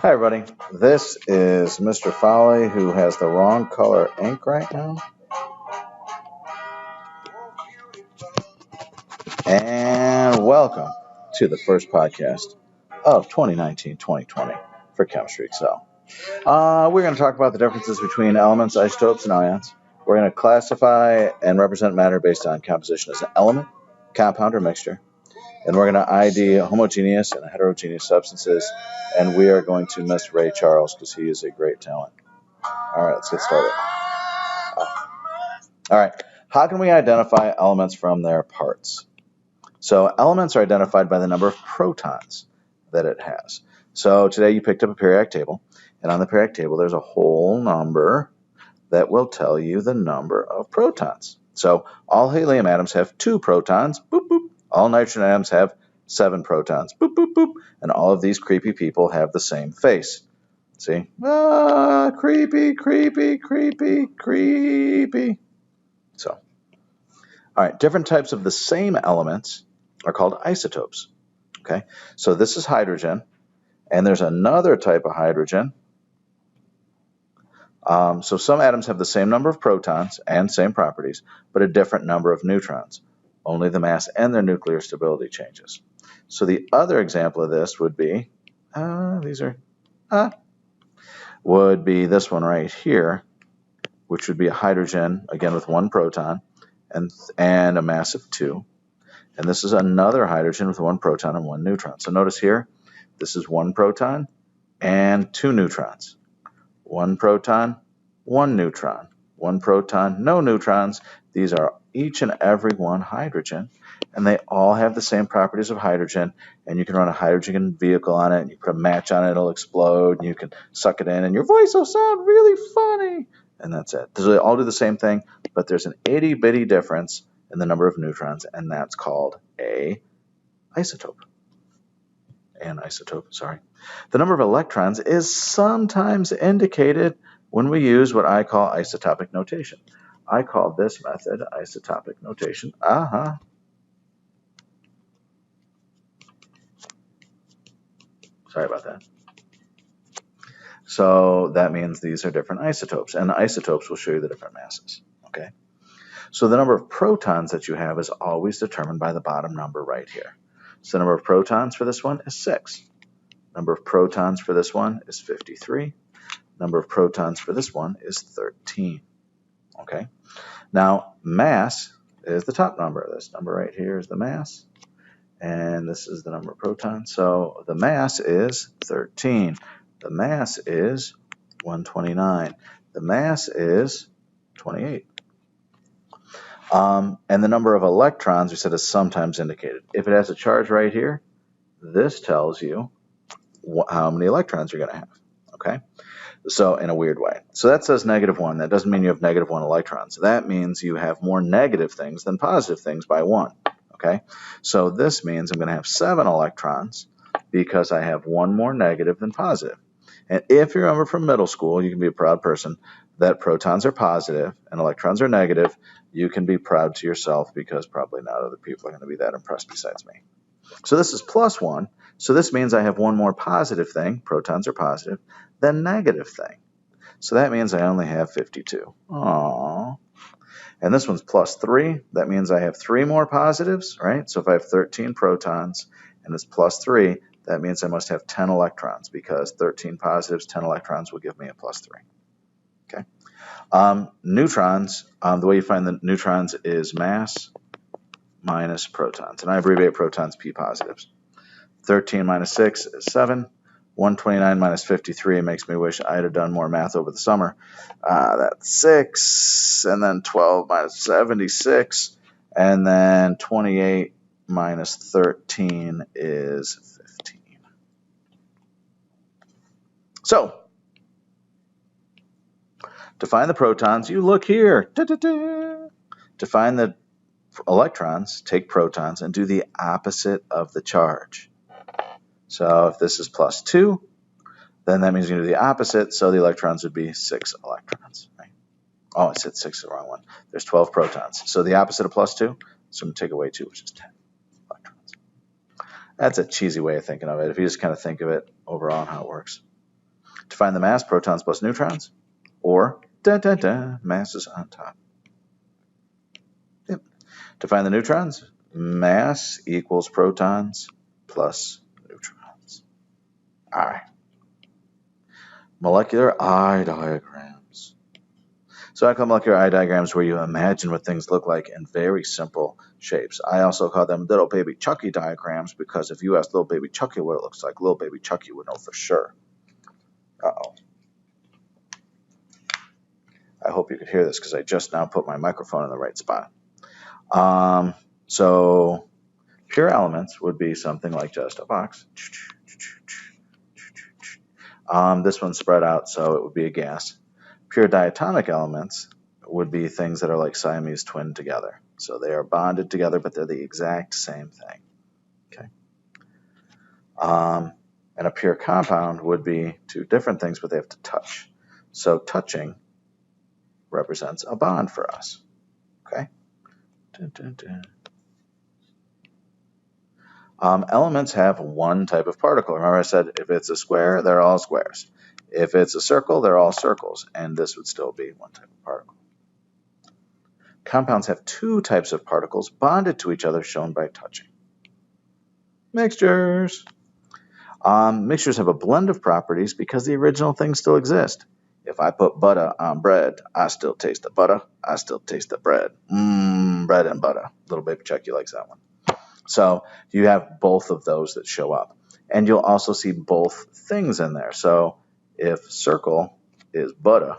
Hi, everybody. This is Mr. Foley, who has the wrong color ink right now. And welcome to the first podcast of 2019-2020 for Chemistry Excel. We're going to talk about the differences between elements, isotopes, and ions. We're going to classify and represent matter based on composition as an element, compound, or mixture. And we're going to ID homogeneous and heterogeneous substances. And we are going to miss Ray Charles because he is a great talent. All right, let's get started. All right, how can we identify elements from their parts? So elements are identified by the number of protons that it has. So today you picked up a periodic table, and on the periodic table there's a whole number that will tell you the number of protons. So all helium atoms have 2 protons, boop, boop. All nitrogen atoms have 7 protons, boop, boop, boop. And all of these creepy people have the same face. See? Creepy, creepy, creepy, creepy. So, all right, different types of the same elements are called isotopes. Okay, so this is hydrogen, and there's another type of hydrogen. So some atoms have the same number of protons and same properties, but a different number of neutrons. Only the mass and their nuclear stability changes. So the other example of this would be, would be this one right here, which would be a hydrogen, again with 1 proton and a mass of 2. And this is another hydrogen with 1 proton and 1 neutron. So notice here, this is 1 proton and 2 neutrons. 1 proton, 1 neutron. 1 proton, no neutrons. These are each and every one hydrogen, and they all have the same properties of hydrogen, and you can run a hydrogen vehicle on it, and you put a match on it, it'll explode, and you can suck it in, and your voice will sound really funny, and that's it. So they all do the same thing, but there's an itty-bitty difference in the number of neutrons, and that's called a isotope. An isotope, sorry. The number of electrons is sometimes indicated when we use what I call isotopic notation. I call this method isotopic notation. Sorry about that. So that means these are different isotopes, and the isotopes will show you the different masses. Okay. So the number of protons that you have is always determined by the bottom number right here. So the number of protons for this one is 6. Number of protons for this one is 53. Number of protons for this one is 13. Okay. Now, mass is the top number. This number right here is the mass, and this is the number of protons. So the mass is 13. The mass is 129. The mass is 28. And the number of electrons, we said, is sometimes indicated. If it has a charge right here, this tells you how many electrons you're going to have. Okay? So in a weird way. So that says -1. That doesn't mean you have -1 electrons. That means you have more negative things than positive things by 1. Okay? So this means I'm going to have 7 electrons because I have 1 more negative than positive. And if you remember from middle school, you can be a proud person that protons are positive and electrons are negative. You can be proud to yourself because probably not other people are going to be that impressed besides me. So this is +1. So this means I have 1 more positive thing, protons are positive, than negative thing. So that means I only have 52. Aww. And this one's +3. That means I have 3 more positives, right? So if I have 13 protons and it's +3, that means I must have 10 electrons because 13 positives, 10 electrons will give me a +3. Okay. Neutrons, the way you find the neutrons is mass minus protons. And I abbreviate protons P positives. 13 minus 6 is 7. 129 minus 53 makes me wish I'd have done more math over the summer. That's 6. And then 12 minus 76. And then 28 minus 13 is 15. So, to find the protons, you look here. To find the electrons, take protons and do the opposite of the charge. So if this is +2, then that means you do the opposite, so the electrons would be 6 electrons. Right? Oh, I said 6 is the wrong one. There's 12 protons. So the opposite of +2, so I'm going to take away 2, which is 10 electrons. That's a cheesy way of thinking of it, if you just kind of think of it overall and how it works. To find the mass, protons plus neutrons, or masses on top. Yep. To find the neutrons, mass equals protons plus neutrons. All right. Molecular eye diagrams. So I call molecular eye diagrams where you imagine what things look like in very simple shapes. I also call them little baby Chucky diagrams because if you ask little baby Chucky what it looks like, little baby Chucky would know for sure. Uh-oh. I hope you could hear this because I just now put my microphone in the right spot. So pure elements would be something like just a box. This one's spread out, so it would be a gas. Pure diatomic elements would be things that are like Siamese twin together. So they are bonded together, but they're the exact same thing. Okay. And a pure compound would be two different things, but they have to touch. So touching represents a bond for us. Okay. Elements have one type of particle. Remember I said if it's a square, they're all squares. If it's a circle, they're all circles, and this would still be one type of particle. Compounds have two types of particles bonded to each other, shown by touching. Mixtures. Mixtures have a blend of properties because the original things still exist. If I put butter on bread, I still taste the butter. I still taste the bread. Bread and butter. Little baby Chucky likes that one. So you have both of those that show up. And you'll also see both things in there. So if circle is butter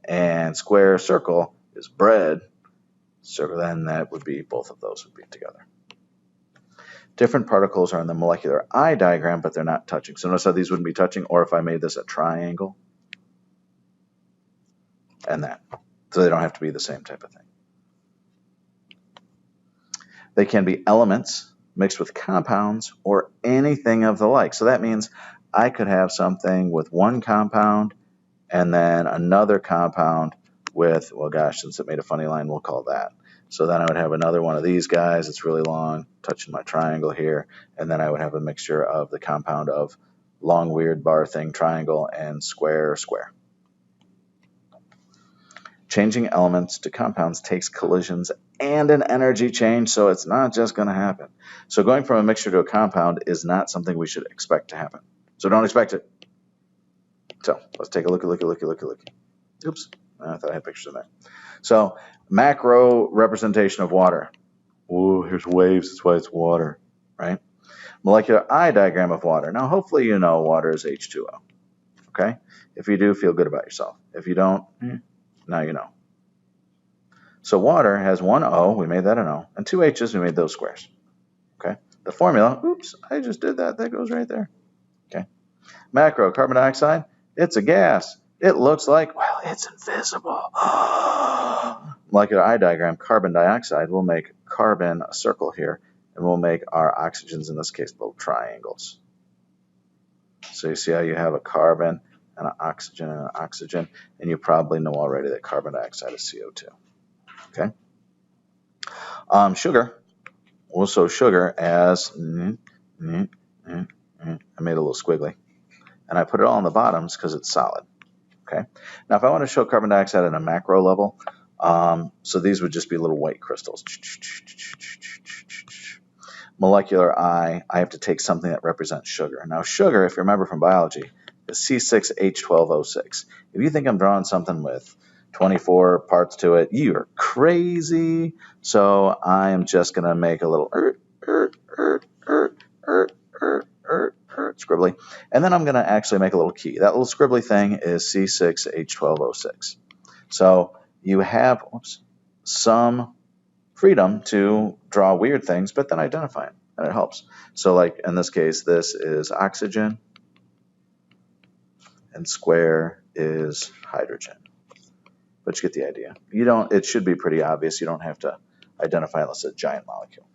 and square circle is bread, circle, then that would be both of those would be together. Different particles are in the molecular eye diagram, but they're not touching. So notice how these wouldn't be touching, or if I made this a triangle, and that. So they don't have to be the same type of thing. They can be elements mixed with compounds or anything of the like. So that means I could have something with one compound and then another compound with, well, gosh, since it made a funny line, we'll call that. So then I would have another one of these guys. It's really long, touching my triangle here. And then I would have a mixture of the compound of long, weird bar thing, triangle, and square, square. Changing elements to compounds takes collisions and an energy change, so it's not just going to happen. So going from a mixture to a compound is not something we should expect to happen. So don't expect it. So let's take a look. Oops, I thought I had pictures of that. So macro representation of water. Ooh, here's waves, that's why it's water, right? Molecular eye diagram of water. Now, hopefully you know water is H2O, okay? If you do, feel good about yourself. If you don't, now you know. So water has one O, we made that an O, and two H's, we made those squares. Okay. The formula, oops, I just did that. That goes right there. Okay. Macro, carbon dioxide, it's a gas. It looks like, well, it's invisible. Molecular eye diagram, carbon dioxide, we'll make carbon a circle here, and we'll make our oxygens, in this case, little triangles. So you see how you have a carbon and an oxygen, and you probably know already that carbon dioxide is CO2. Okay. Sugar. We'll show sugar as, I made a little squiggly, and I put it all on the bottoms because it's solid. Okay. Now, if I want to show carbon dioxide at a macro level, so these would just be little white crystals. Molecular eye, I have to take something that represents sugar. Now, sugar, if you remember from biology, is C6H12O6. If you think I'm drawing something with 24 parts to it, you're crazy. So I am just going to make a little scribbly. And then I'm going to actually make a little key. That little scribbly thing is C6H12O6. So you have some freedom to draw weird things, but then identify it, and it helps. So like in this case, this is oxygen, and square is hydrogen. But you get the idea. It should be pretty obvious. You don't have to identify it unless it's a giant molecule.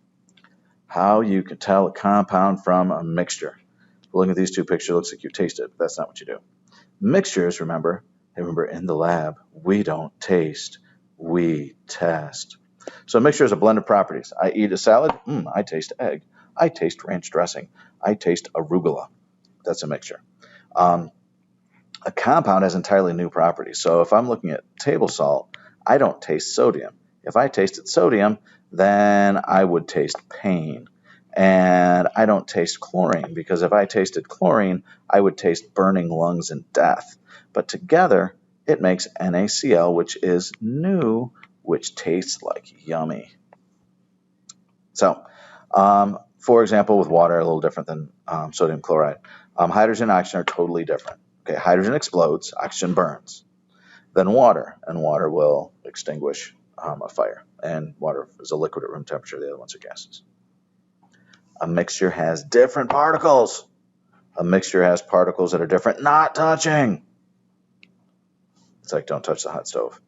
How you can tell a compound from a mixture. Looking at these two pictures, it looks like you taste it, but that's not what you do. Mixtures, remember in the lab, we don't taste, we test. So a mixture is a blend of properties. I eat a salad, I taste egg. I taste ranch dressing. I taste arugula. That's a mixture. A compound has entirely new properties. So if I'm looking at table salt, I don't taste sodium. If I tasted sodium, then I would taste pain. And I don't taste chlorine, because if I tasted chlorine, I would taste burning lungs and death. But together, it makes NaCl, which is new, which tastes like yummy. So, for example, with water, a little different than sodium chloride. Hydrogen and oxygen are totally different. Okay, hydrogen explodes, oxygen burns. Then water, and water will extinguish a fire. And water is a liquid at room temperature. The other ones are gases. A mixture has different particles. A mixture has particles that are different, not touching. It's like don't touch the hot stove.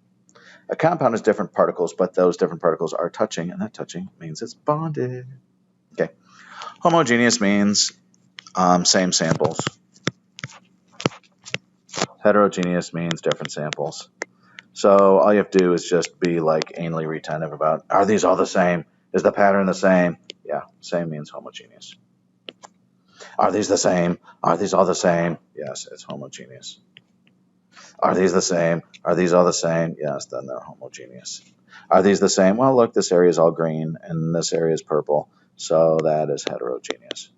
A compound has different particles, but those different particles are touching, and that touching means it's bonded. Okay. Homogeneous means same samples. Heterogeneous means different samples. So all you have to do is just be like anally retentive about, are these all the same? Is the pattern the same? Yeah, same means homogeneous. Are these the same? Are these all the same? Yes, it's homogeneous. Are these the same? Are these all the same? Yes, then they're homogeneous. Are these the same? Well, look, this area is all green and this area is purple, so that is heterogeneous.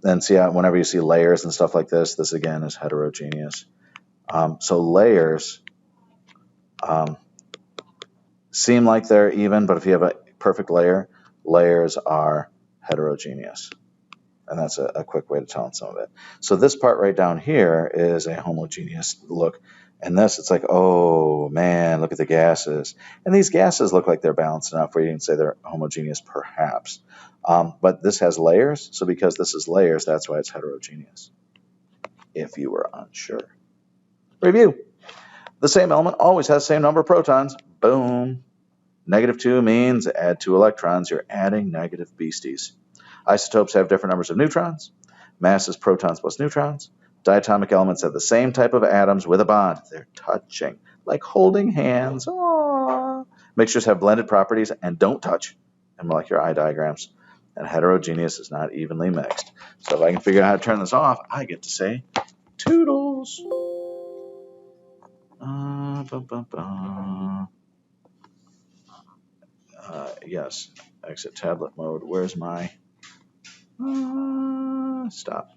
Then see, whenever you see layers and stuff like this again is heterogeneous. So layers seem like they're even, but if you have a perfect layer, layers are heterogeneous. And that's a quick way to tell some of it. So this part right down here is a homogeneous look. And this, it's like, oh man, look at the gases. And these gases look like they're balanced enough where you can say they're homogeneous, perhaps. But this has layers, so because this is layers, that's why it's heterogeneous, if you were unsure. Review. The same element always has the same number of protons. Boom. -2 means add 2 electrons. You're adding negative beasties. Isotopes have different numbers of neutrons. Mass is protons plus neutrons. Diatomic elements have the same type of atoms with a bond. They're touching, like holding hands. Aww. Mixtures have blended properties and don't touch in molecular eye diagrams. And heterogeneous is not evenly mixed. So if I can figure out how to turn this off, I get to say toodles. Yes, exit tablet mode. Where's my stop?